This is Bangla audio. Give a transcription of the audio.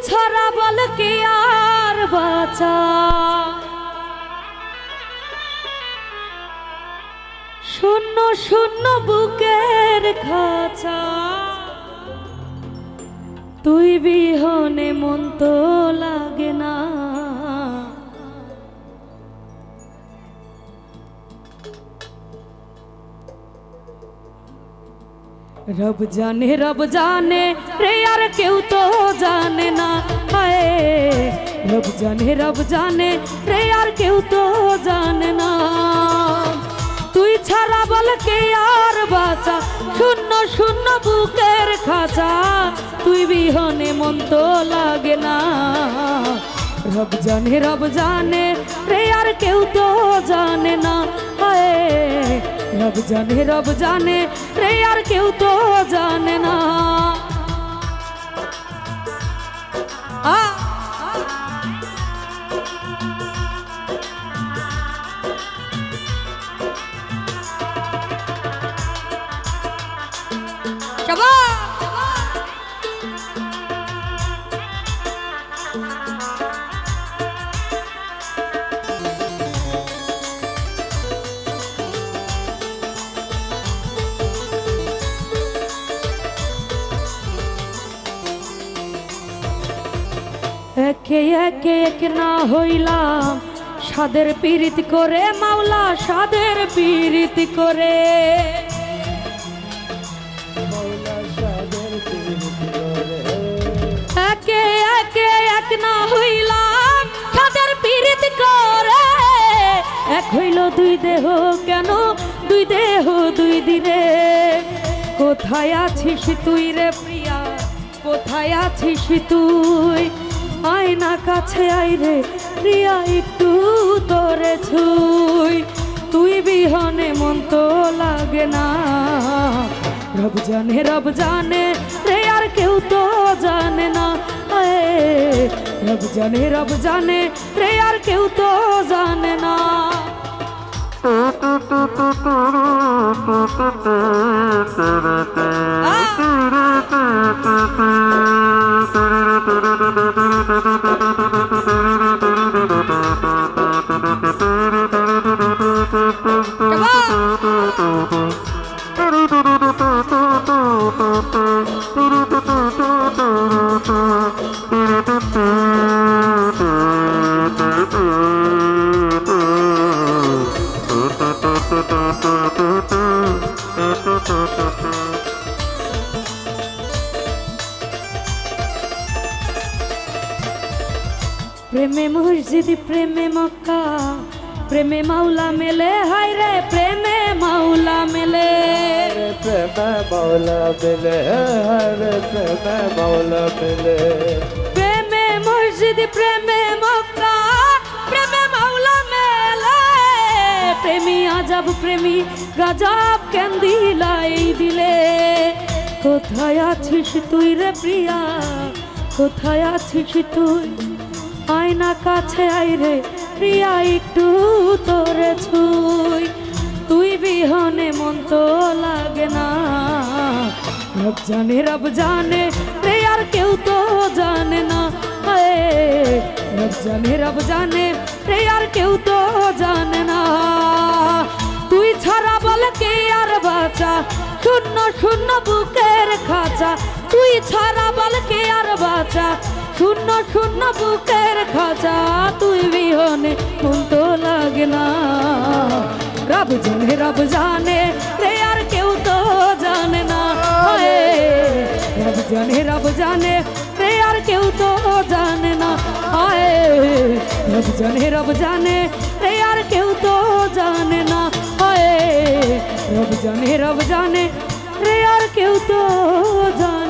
ছাড়া বল কে আর বাঁচা, শূন্য শূন্য বুকের খাঁচা, তুই বিহনে মন তো লাগে না। রব জানে রে আর কেউ তো জানে না। হায় রব জানে রে আর কেউ তো জানে না। তুই ছাড়া বল কে আর বাঁচা, শূন্য শূন্য বুকের খাঁচা, তুই বিহনে মন তো লাগে না। রব জানে রে আর কেউ তো জানে না। হায় রব জানে রে আর কেউ তো জানে না। একে একে এক না হইলাম সাদের পীড়িত করে, মাওলা সাদের পীড়িত করে। একে একে এক না হইলাম সাদের পীড়িত করে। এক হইল দুই দেহ, কেন দুই দেহ দুই দিনে। কোথায় আছিস তুই রে প্রিয়া, কোথায় আছিস তুই? আয়না কাছে আইরে প্রিয়া একটু তোরে ছুই, তুই বিহনে মন তো লাগে না। রব জানে রে আর কেউ তো জানে না। রব জানে রে আর কেউ তো জানে না। প্রেমে মসজিদ প্রেমে মক্কা, প্রেমে মাওলা মেলে। হায় রে প্রেমে মাওলা মেলে, প্রেমে মাওলা মেলে। হায় রে প্রেমে মাওলা মেলে। প্রেমে মসজিদ প্রেমে মক্কা, প্রেমে মাওলা মেলে। প্রেমী আজাব প্রেমী গজব কেন দিলাই দিলে। কোথায় আছিস তুই রে প্রিয়া, কোথায় আছিস তুই? আয়না কাছে আইরে প্রিয়া একটু তোরে ছুই, তুই বিহনে মন তো লাগে না। রব জানে রে আর কেউ তো জানে না। রব জানে রে আর কেউ তো জানে না। তুই ছাড়া বল কে আর বাঁচা, শূন্য শূন্য বুকের খাঁচা, তুই ছাড়া বল কে আর বাঁচা, শূন্য শূন্য বুকের খাঁচা, তুই বিহনে মন তো লাগে না। রব জানে রে আর কেউ তো জানে না। রব জানে রে আর কেউ তো জানে না। রব জানে রে আর কেউ তো জানে না। রব জানে রে আর কেউ তো জানে